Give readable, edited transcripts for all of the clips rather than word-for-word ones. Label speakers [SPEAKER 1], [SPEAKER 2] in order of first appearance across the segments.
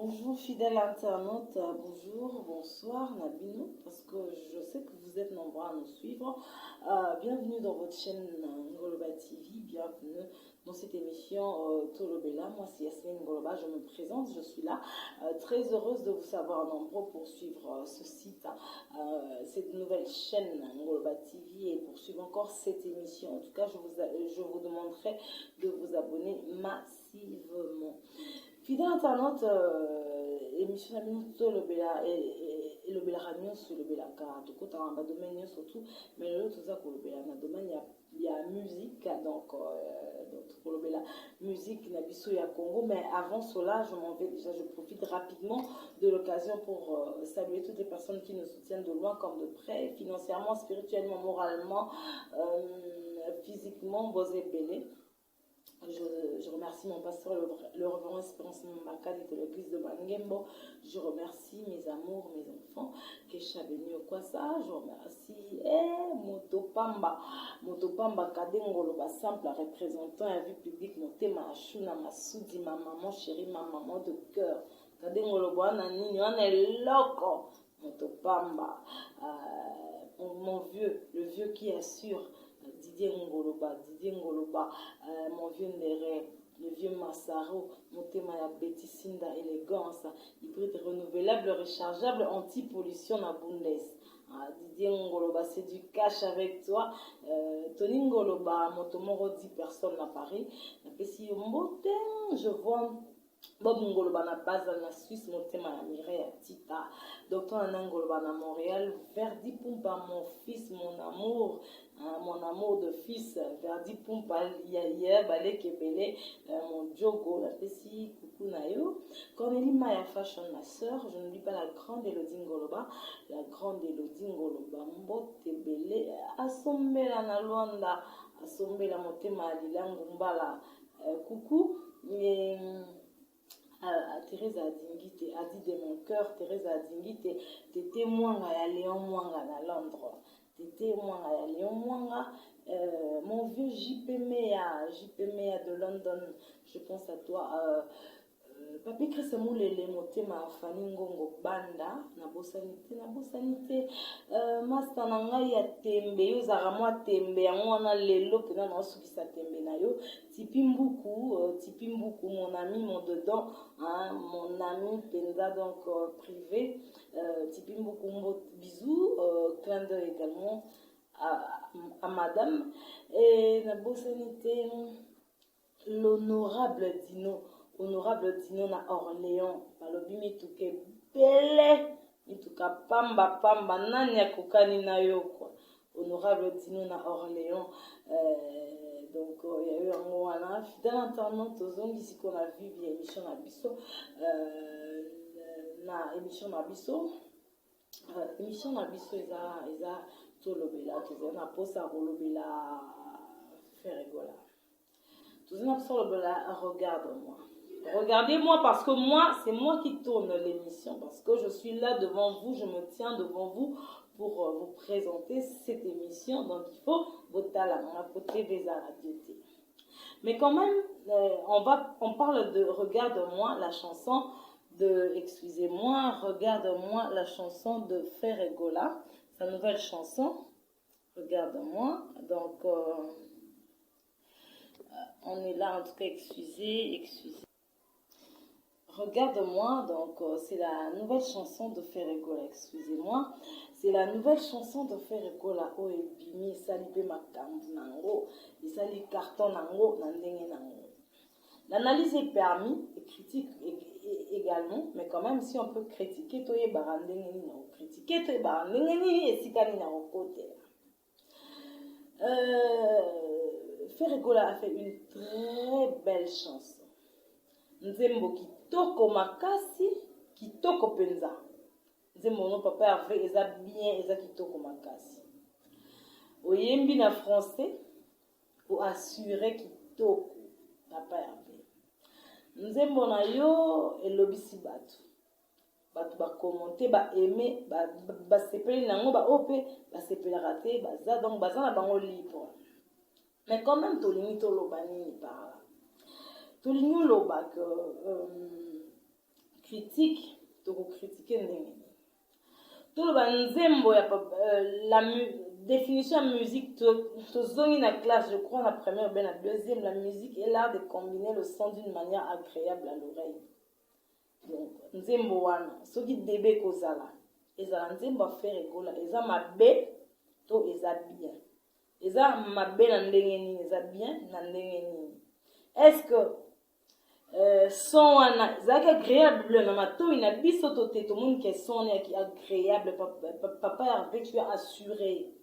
[SPEAKER 1] Bonjour fidèles internautes, bonjour, bonsoir Nabino, parce que je sais que vous êtes nombreux à nous suivre. Bienvenue dans votre chaîne Ngoloba TV, bienvenue dans cette émission Tolobela. Moi c'est Yasmine Ngoloba, je me présente, je suis là, très heureuse de vous savoir nombreux pour suivre ce site, cette nouvelle chaîne Ngoloba TV et pour suivre encore cette émission. En tout cas, je vous demanderai de vous abonner massivement. Fidèle internaute, émission na bino le bela et le bela radio sur le bela car tout côté en bas domaine surtout mais le tout ça pour le bela na domaine il y a musique donc pour le bela musique na biso ya Congo. Mais avant cela je m'en vais déjà, je profite rapidement de l'occasion pour saluer toutes les personnes qui nous soutiennent de loin comme de près, financièrement, spirituellement, moralement, physiquement. Bosé Belé. Je remercie mon pasteur, le révérend Espérance Makali de l'église de Mangembo. Je remercie mes amours, mes enfants. Kesha Beni Okwasa. Je remercie Motopamba. Motopamba Kadengolo, simple représentant à vue publique. Motema Ashuna Masoudi, ma maman chérie, ma maman de cœur. Kadengolo Boana Nini, on est loco. Motopamba. Mon vieux, le vieux qui assure. Didier Ngoloba, mon vieux Nere, le vieux Massaro, mon thème à Betty Sinda, élégance, hybride renouvelable, rechargeable, anti-pollution à Bundes. Didier Ngoloba, c'est du cash avec toi. Tony Ngoloba, Motomoro 10 personnes à Paris. Je vois. Bob Ngoloba na base na Suisse, mon thème à Mireille Tita. Docteur Anna Ngoloba na Montréal. Verdi Pumpa, mon fils, mon amour de fils. Verdi Pumpa, Yaya, Balé Kebele, mon Djogo, la Pessi, Coucou Nayo. Cornélie Maya Fashion, ma soeur. Je n'oublie pas la grande Elodie Ngoloba. La grande Elodie Ngoloba. Mbote Belé, Assombela na Luanda. Assombela mon thème à Lila Ngumbala. Coucou. Et. Thérèse Adingite, a dit de mon cœur, Thérèse Adingite, t'es témoin à Léon Mwanga à Londres, t'es témoin à Léon Mwanga, mon vieux JP Mea de London, je pense à toi. Papi Chrisemou Lele Motema Fanny Ngongo Banda na bosanité master na ngai ya tembe yo zara mwa tembe yango wana lelo pena na osukisa tembe na yo Tipi Mbuku mon ami mon dedans mon ami penza donc privé Tipi Mbuku bisous clin d'œil également à madame et na bosanité l'honorable Dino na Orléans, balobi mituke bele, mituka pamba, nani akokani na yo quoi. Honorable Dino na Orléans, donc il y a eu un mot wana, fidèle internaute ozongi si qu'on a vu via émission na biso, émission na biso eza tolobela, tozana posa kolobela feregola. Tozana posa kolobela regarde-moi. Regardez-moi parce que moi, c'est moi qui tourne l'émission, parce que je suis là devant vous, je me tiens devant vous pour vous présenter cette émission. Donc il faut voter à la côté des radio. Mais quand même, on parle de Regarde-moi, la chanson de, excusez-moi, Regarde-moi, la chanson de Ferregola, sa nouvelle chanson, Regarde-moi. Donc on est là en tout cas, excusez. Regarde-moi, donc c'est la nouvelle chanson de Ferregola, excusez-moi. C'est la nouvelle chanson de Ferregola. Oh, ebimi, salipe makambu nango, sali carton nango, nandenge nango. L'analyse est permis, et critique également, mais quand même, si on peut critiquer, toye barandenge ni nango, critiquer toye barandenge ni esikani nango kote. Ferregola a fait une très belle chanson. Nzembo kitoko makasi, kitoko penza. Nzembo no papa Hervé eza bien, eza kitoko makasi. Oyembi na français pour assurer kitoko papa Hervé. Nzembo na yo elobisi batu. Batu ba commenter, ba aimer, ba sepeli nango ba ope, ba sepela raté, baza donc baza na bango libre. Mais quand même tolingi toloba nini par là. Tolingi loba que critique critiquer ndenge tout le nzembo ya la définition de musique tozongi na classe je crois la première ou bien la deuxième la musique est l'art de combiner le son d'une manière agréable à l'oreille donc nzembo wana soki debe kozala ezala nzembo affaire egola eza mabe to eza bien eza mabe na ndenge nini eza bien na ndenge nini est-ce que son wana ezalaki agréable na matoi na biso to te tomoni ke son yaki agréable papa Hervé tu as assuré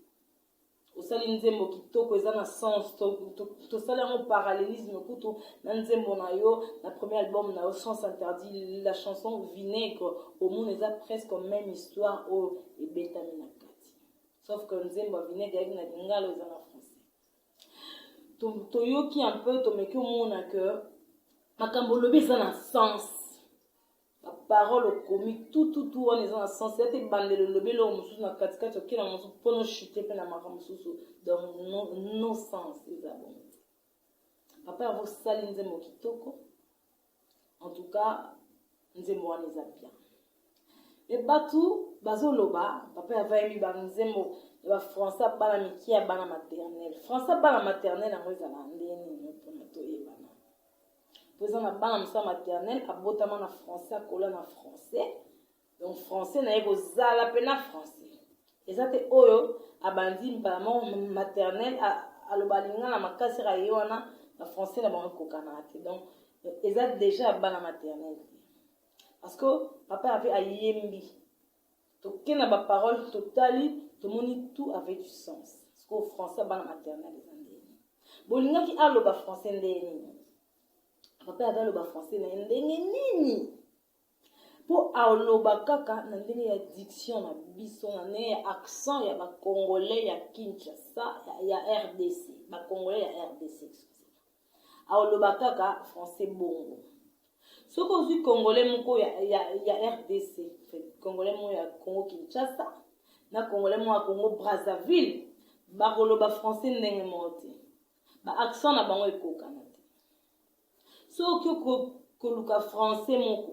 [SPEAKER 1] osali nzembo kitoko eza na sens tosali yango parallélisme kutu na nzembo na yo na premier album na yo Sens Interdit la chanson Vinaigre au monde eza presque même histoire oyo ebetami na kati sauf que nzembo ya Vinaigre yaki na lingala eza na français toyoki un peu tomeki omona que makambo lobi eza na sens parole comique tout wana eza na sens eza te bandelo lobi loko mosusu na katikati okela mosusu mpona ochute mpe na makambo mosusu donc no sens eza bon papa yavo sali nzembo kitoko en tout cas nzembo wana eza bien e batu bazoloba papa yavo ayembi banzembo ya bafrançais bana mike ya bana maternelle français bana maternelle yango ezala ndeni mpona toyebana eza na bana mosa maternelle abotama na français akola na français donc français naye kozala mpe na français eza te oyo abandi mpamo maternelle aloba alinga na makasi ra ye wana na français na bango ekokana te donc eza déjà bana maternelle parce que papa ave ayembi toke na baparole totali tomoni tout avec du sens parce que français bana maternelle eza ndeni bolingaki aloba français ndeni papa ave aloba français na ndenge nini po aloba kaka na ndenge ya diction na biso na ndenge ya accent ya bakongolais ya Kinshasa ya RDC bakongolais ya RDC aloba kaka français bongo soki ozwi congolais moko ya RDC congolais moko ya Congo Kinshasa na congolais moko ya Congo Brazzaville bakoloba français ndenge moko te accent na bango ekokana te soki koluka français moko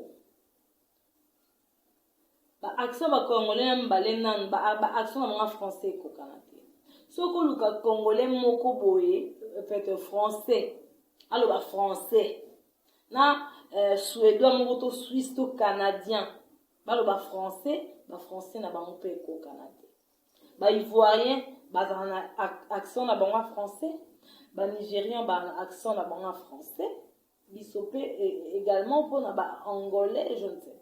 [SPEAKER 1] accent bakongolais na mbale nanu accent na bango français ekokana te soki koluka congolais moko boye peut-être français aloba français na suédois moko to suisse to canadien baloba français bafrançais na bango mpe ekokana te baivoirien bazala na accent na bango français banigérien bazala na accent na bango français biso mpe également mpona baangolais je ne sais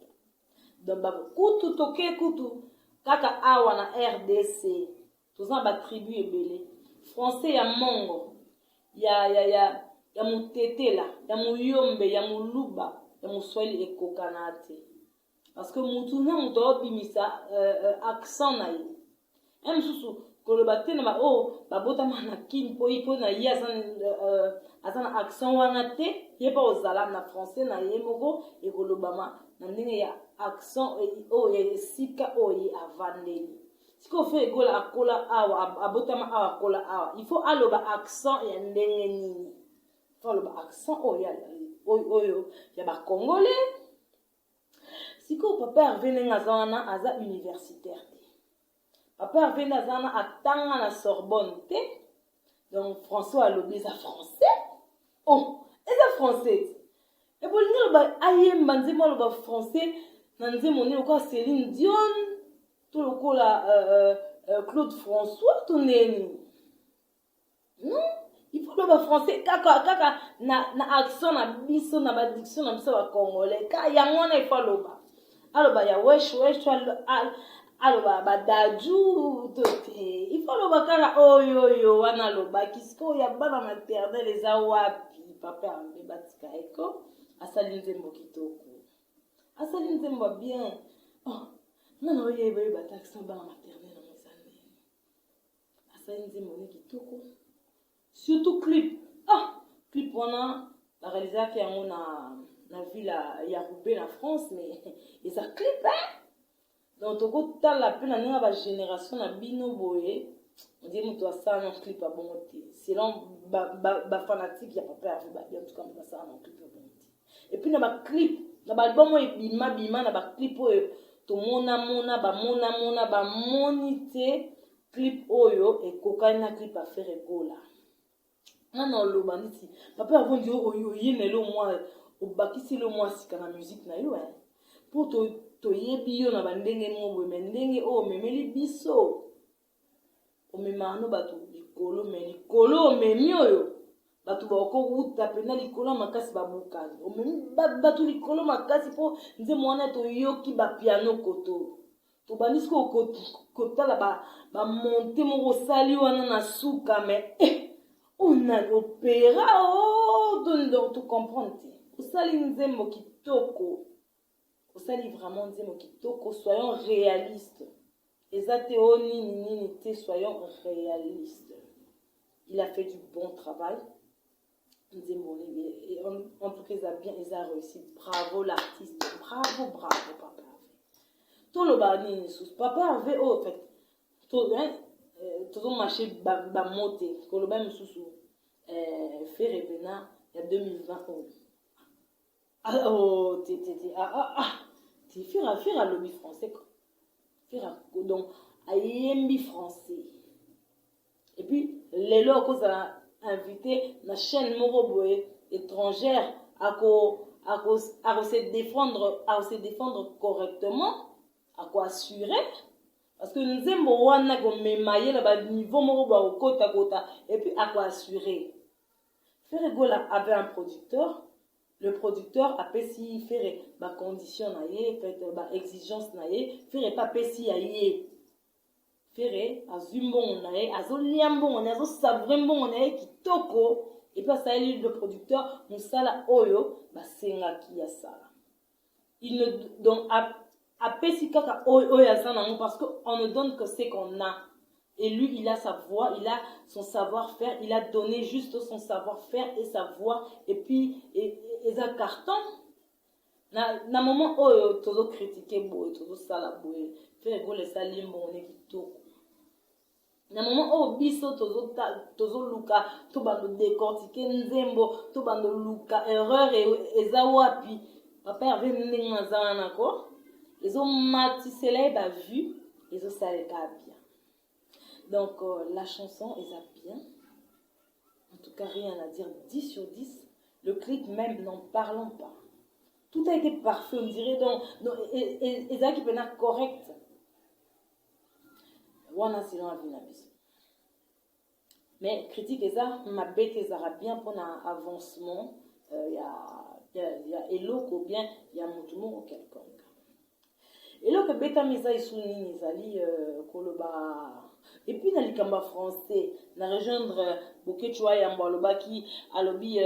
[SPEAKER 1] pas donc kutu toke kutu kaka awa na RDC toza na batribu ebele français ya mongo ya mutetela ya muyombe ya muluba ya muswahili ekokana te parce que mutu na mutu obimisa accent na ye mosusu koloba te na babotama na kini mpo na ye aza na accent wana te ye mpa ozala na français na ye moko ekolobama na ndenge ya accent oyo ya esika oyo ye avandeli sikoyo fe egola akola awa abotama awa akola awa il faut aloba accent ya ndenge nini aloba accent oyo ya bakongolais sikoyo papa Hervé ndenge aza wana aza universitaire te papa Hervé ndenge aza wana atanga na Sorbonne te donc français alobi eza français eza français te bolingi aloba ayemba nzembo aloba français na nzembo nini lokola Céline Dion to lokola Claude François to ndeni non il faut aloba français kaka na accent na biso na badiction na biso bakongolais ka yango wana il faut aloba ya wesh aloba badaju to te il faut aloba kaka oyo wana alobaki sikoyo ya bana maternelle eza wapi papa ambe batika eko asali nzembo kitoko asali nzembo bien nana oyeba taxi bana maternelle na mozambique asali nzembo ni kitoko surtout clip clip wana la réalisation yango na ville ya Roubaix na France mais eza clip donc tokotala mpe na ndenge bagénération na bino boye ondie moto asala na clip ya bongo te selon bafanatike ya papa ya Roubaix en tout cas moto asala na clip ya bongo te et puis na baclip na balbum oyo bima bima na baclip oyo tomona ba moni te clip oyo ekokani na clip affaire egola ngana oloba nditi papa avondi oyinelo mwa obakisi le mwa sika na musique na yo po toyebi yo na bandenge moko me ndenge oyo omemeli biso omemaka no bato likolo me likolo omemi oyo bato bakokowuta mpena likolo makasi babukani omemi bato likolo makasi mpo nzembo wana toyoki bapiano koto tobandisi kotala bamonte moko osali wana na suka me on a opéra to comprendre te osali nzembo kitoko osali vraiment nzembo kitoko soyons réalistes eza te o nini te soyons réalistes il a fait du bon travail nzembo et en tout cas ils a réussi bravo l'artiste bravo papa toloba nini sous papa avait en fait toujours marché bamote koloba misusu faire epena ya 2020 ti faire à lobby français quoi faire donc ayembi français et puis lelo kozala invité na chaîne moko boye étrangère à se défendre correctement à quoi assurer parce que nzembo wana komema ye na ba niveau moko ba okota et puis à quoi assurer Ferre Gola avait un producteur. Le producteur a pesi faire ba condition na ye, fait ba exigence na ye, faire pas pesi ya ye. Faire azumbon na ye, azoliambon na ye, azosavrembon na ye kitoko et puis ça lui le producteur musala oyo ba senga ki ya sala. Il ne donc a pesi kaka oyo ya sana parce que on ne donne que ce qu'on a. Et lui, il a sa voix, il a son savoir-faire, il a donné juste son savoir-faire et sa voix. Et puis, et un carton. Na moment où tu as critiqué, tu as sala boy, faire go les salim bon qui tout. Na moment où biso tu as luka, tu vas le décortiquer nzembo, tu vas le luka erreur et zawapi. Papa avait mené un zana quoi. Les hommes matisselés ba vu, les autres ça les bien. Donc, la chanson, elle est bien. En tout cas, rien à dire. 10 sur 10. Le clip même, n'en parlons pas. Tout a été parfait, on dirait. Donc et ça qui peut être correct. Wana sinon la vie n'a pas. Mais critique ça, ma bête, ça va bien pour un avancement. Il y a Elo ou bien il y a Moutoumou ou quelconque. Elo que bêta misa isuni nizali koloba. Et puis dans les cambas français, na rejoindre Bouquet Choua Yambaloba qui a lobby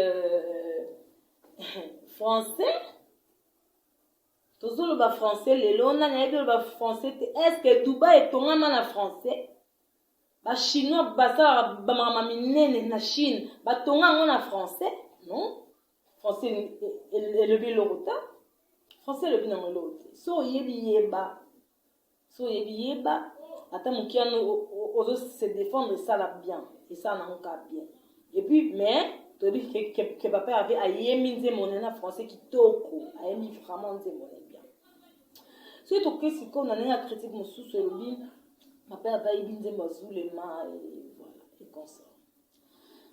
[SPEAKER 1] français. Toujours le français, les lois, on a le français. Est-ce que Dubaï est tombé en français? Ba chinois, ba ça, ba mamamine na Chine, ba tonga en français? Non. Français, le bi l'orota. Français, le bi na l'orota. So yeba. Attends, mon kiano, on se défendre ça là bien. Et ça, on a bien. Et puis, mais, tu dis que papa avait ayemi nzemone français qui toko. Ayemi vraiment nzemone bien. Si tu sais qu'on a une critique, mon sous sur le bin, papa avait ayemi nzemone zulema et voilà, et comme ça.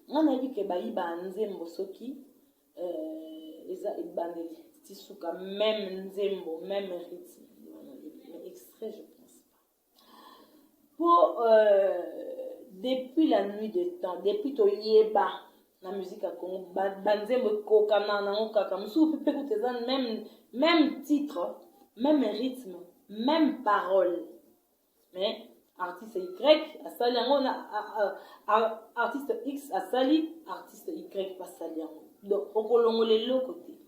[SPEAKER 1] On a dit que baïba nzembo soki, eza ibandeli, tisuka, même nzembo, même rythme. Mais extrait, je pense. Pour depuis la nuit des temps, depuis to yeba la musique à Congo, banzembo kokana na okaka musu pepe kutezan même titre, même rythme, même parole. Mais artiste Y a sali artiste X a sali artiste Y pas sali. Donc okolongole le côté.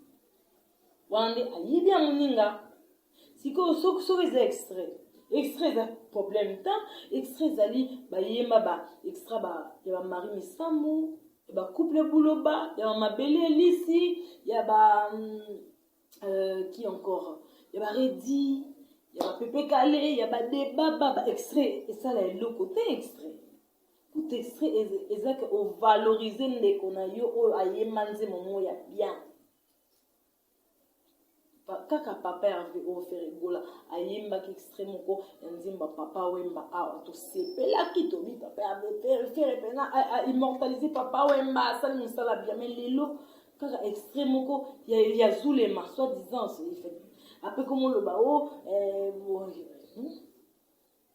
[SPEAKER 1] Wande ayibi amuninga. Siko so les extraits. Extrait d'un problème temps, extrait zali ba yema ba extra ba ya Marie Misambo, ya ba couple Bouloba, ya Mabele Lissi, ya ba qui encore, ya ba Redi, ya ba Pepe Calé, ya ba débat ba extrait et ça là le côté extrait. Tout extrait et ça que on valoriser ndeko na yo o ayema nze momo ya bien. kaka papa Hervé offert gola ayemba ki extrême ko nzimba papa Wemba awa to sepelaki to bi papa Hervé faire pena immortaliser papa Wemba ça nous ça la bien mais lelo kaka extrême ko ya zulema soit disant il fait après comment le bao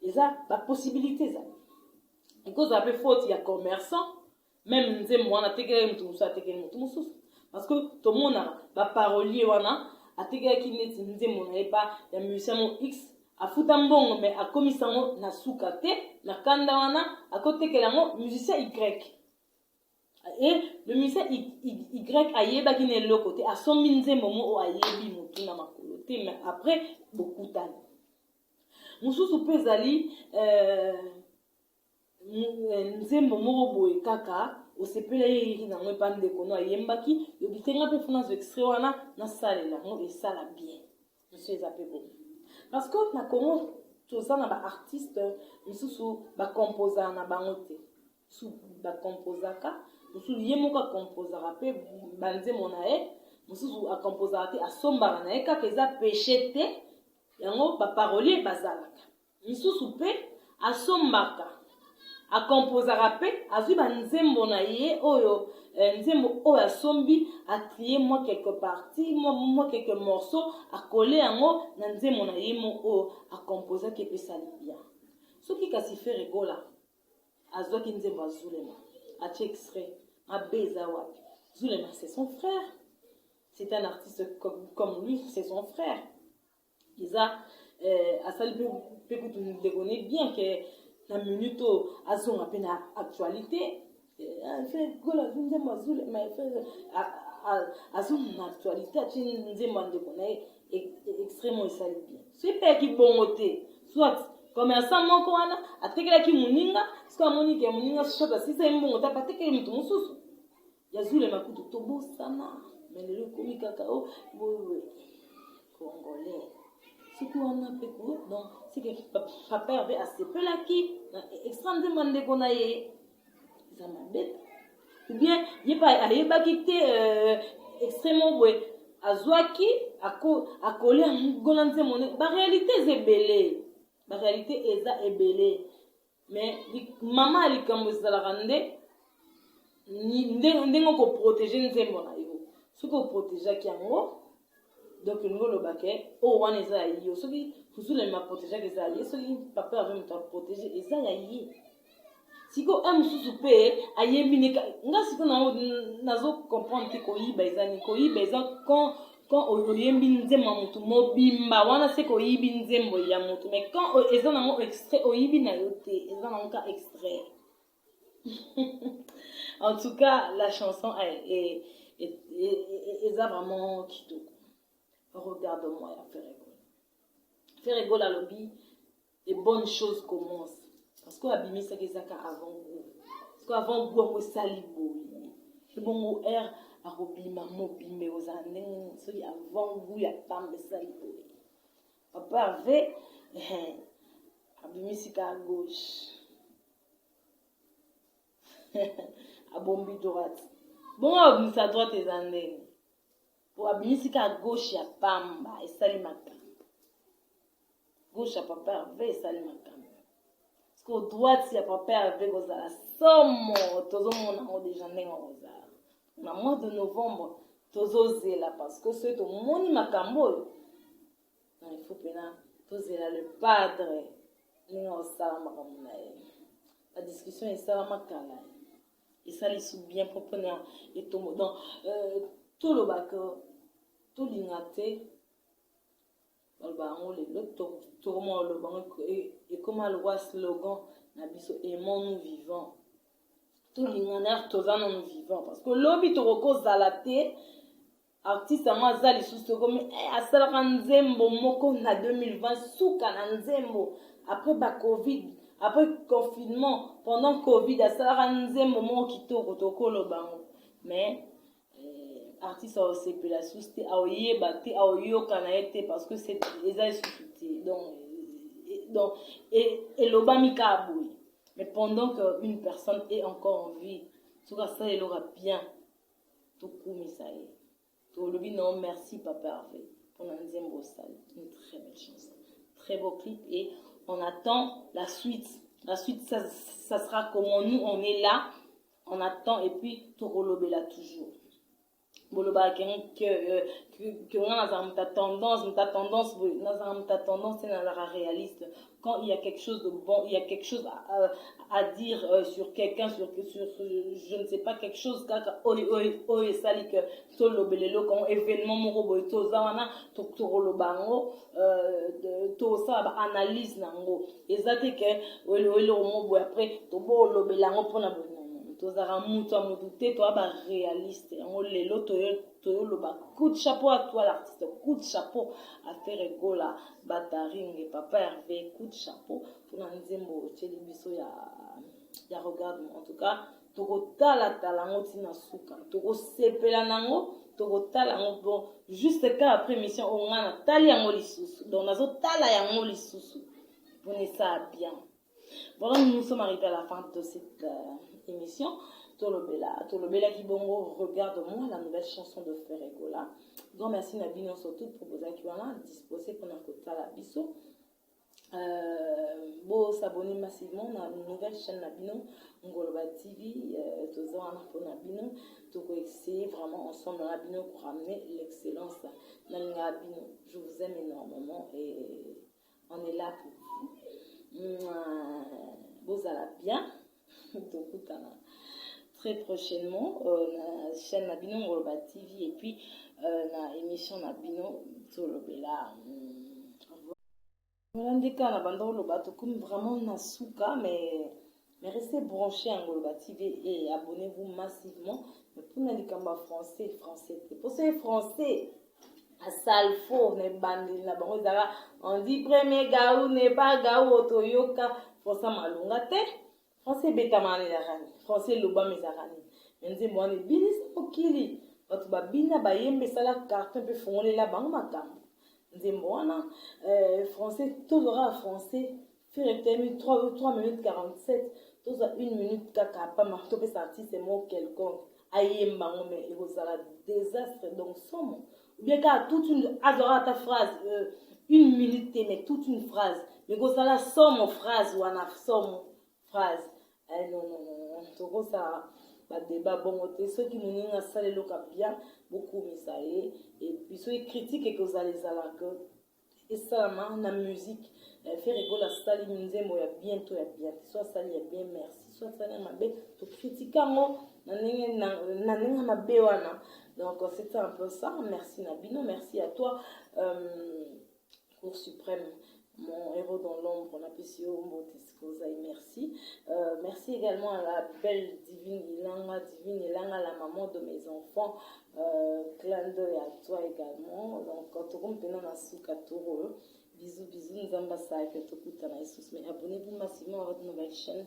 [SPEAKER 1] eza la possibilité ça et cause après faute il y a commerçant même nzembo wana tekele mutu mususu atekele mutu mususu parce que tomona ba parolier wana atekelaki neti nzembo na ye pa ya musicien mo x afuta mbongo mais akomisa yango na suka te na kanda wana akotekela yango musicien y et le musicien y ayebaki na eloko te asombi nzembo mo oyo ayebi motu na makolo te mais après bokutani mosusu mpe ezali nzembo moko boye kaka osepeleli nango epa ndeko no ayembaki yobitenga mpe funa zo extrait wana nasalela yango esala bien mosusu eza mpe boye parce que na Congo toza na baartiste mosusu bakompozaka na bango te mosusu bakompozaka mosusu ye moko akompozaka mpe banzembo na ye mosusu akompozaka te asombaka na ye kaka eza péché te yango baparolier bazalaka mosusu mpe asombaka akompozaka mpe azwi banzembo na ye oyo nzembo oyo asombi atrie mwa quelque partie mwa quelque morceau akole yango na nzembo na ye mo oyo akompozaki epesali bien soki kasi Frère Egola azwaki nzembo azulema atie extrait abe eza wapi Zulema c'est son frère c'est un artiste comme lui c'est son frère eza asali mpe kutu ndekone bien ke na minute azonga mpe na actualité Frère Egola nzembo azulema azonga na actualité atie nzembo ya ndeko na ye extrêmement esali bien so epeyaki bongo te soit commerçant moko wana atekelaki moninga siko amoni ke moninga soit asisa ye mbongo te apatekeli moto mosusu ya Zulema kutu tobosana mais lelo ekomi kaka o boye congolais soki wana mpe donc seke papa Hervé asepelaki extra nzembo ya ndeko na ye eza mabe ou bien ye mpe ayebaki te extrêmement boye azwaki akole yangola nzembo baréalité eza ebele baréalité eza ebele mais mama ya likambo ezalaka ndenge okoprotege nzembo na yo soki oprotegeaki yango donc ngo lobake o wana eza ya ye soki Zulema protegeaki eza ya ye soki papa Hervé moto aprotege eza ya ye siko mosusu mpe ayebi nga siko nazo-comprendre te koyiba eza ni koyiba eza quand oyembi nzembo ya motu mobimba wana se koyibi nzembo ya motu mais quand eza nango extrait oyibi na yo te eza nango ka extrait en tout cas la chanson eza vraiment kitoko regarde-moi ya Frère Egola alobi les bonnes choses commencent parce que abimisaki ezaka avant goût parce que avant goût yango esali boye ebongo air akobima mobimbe ozala ndenge soki avant goût ya pamba esali boye papa Hervé abimisika à gauche abombi droite bongo abimisa à droite eza ndenge po abimisika à gauche ya pamba esali makambo gauche ya papa Hervé esali makambo au droite ya papa Hervé kozala somo tozomona ngo déjà ndenge kozala na mois de novembre tozozela parce que soki tomoni makambo oyo il faut pena tozela le padre ndenge osala makambo na ye la discussion esalama kala esali su bien propre etombo donc tolobaka tolinga te baloba yango lelo tokoma oloba yango ekoma lokwa slogan na biso aimons-nous vivants tolinga na toza nanu vivant parce que lobi tokokozala te artiste yango aza lisusu tokomi asalaka nzembo moko na 2020 suka na nzembo après bacovid après confinement pendant covid asalaka nzembo moko kitoko tokoloba yango mais artiste aosepela susu te aoyeba te aoyoka na ye te parce que eza lisusu te donc elobami kaka boye mais pendant qu'une personne est encore en vie soki asala eloko bien tokumisa ye tolobi non merci papa Hervé pour Nzembo Sali. Une très belle chanson. Très beau clip et on attend la suite. La suite, ça sera comment nous, on est là, on attend et puis Torolobe là toujours. Boloba que on a ta tendance c'est la réaliste. Quand il y a quelque chose de bon, il y a quelque chose à dire sur quelqu'un, sur je ne sais pas, quelque chose et sali que tolobelelo quand événement moko boy tozawana tokolobango to ça analyse nango ezate que oilo mo boy après to bolobelango pona tozara mutu amutu te toa ba réaliste yango lelo toyoloba coup de chapeau à toi l'artiste, coup de chapeau à Ferregola Bataring Papa Hervé, coup de chapeau pour Nzembo tsheli biso ya regarde en tout cas tokotala talango tina suka tokosepela nango tokotala yango bon juste ka après mission ongana tali yango lisusu donc nazotala yango lisusu pone ça bien. Voilà, nous sommes arrivés à la fin de cette émission. Tolobela Kibongo, regarde-moi, la nouvelle chanson de Ferregola. Grand merci Nabino surtout pour vos accueillants disposés pendant que tu as la biso. Bon, s'abonner massivement à la nouvelle chaîne Nabino, Ngoloba TV, tous en pour Nabino, tout essayer vraiment ensemble dans Nabino pour ramener l'excellence dans Nabino. Je vous aime énormément et on est là pour vous. Vous allez bien. Très prochainement la chaîne Nabino Ngoloba TV et puis la émission Nabino Tolobela. Voilà, ndeka na bando loba to comme vraiment na souka mais restez branchés à Ngoloba TV et abonnez-vous massivement. Mais pour n'indicamba français pour ces français à salfo ne bandi na bango zara on dit premier gaou n'est pas gaou otoyoka pour ça malunga te français betamane zarani français loba mezarani nze mwana bilisa okili batu babina bayembe sala carton pe fongolela bango makambo nze mwana français tout aura français faire 3 minutes 47 tout à 1 minute kaka pas marteau pe sorti c'est mot quelconque ayemba ngome et vous allez désastre donc somme ou bien car toute une adorata phrase 1 minute mais toute une phrase mais vous allez somme phrase ou en somme phrase non tout ça ba débat bon ceux qui nous ont salé le cap bien beaucoup misaé et puis ceux qui critiquent et que vous allez à que et ça la musique faire école la salle nzembo ya bientôt soit salle ya bien merci soit salle mabe to critiquer ngo na ninga mabe wana donc c'était un peu ça. Merci Nabino, merci à toi Cour suprême, mon héros dans l'ombre, on appelle merci. Merci également à la belle divine Ilanga, la maman de mes enfants. Clin d'œil à toi également. Donc, quand on compte dans Souka Toro, bisous, nous ambassades que tout le temps. Mais abonnez-vous massivement à votre nouvelle chaîne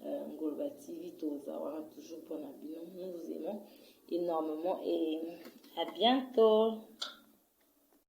[SPEAKER 1] Ngoloba TV, Tozawara, toujours pour Nabino. Nous vous aimons énormément et à bientôt.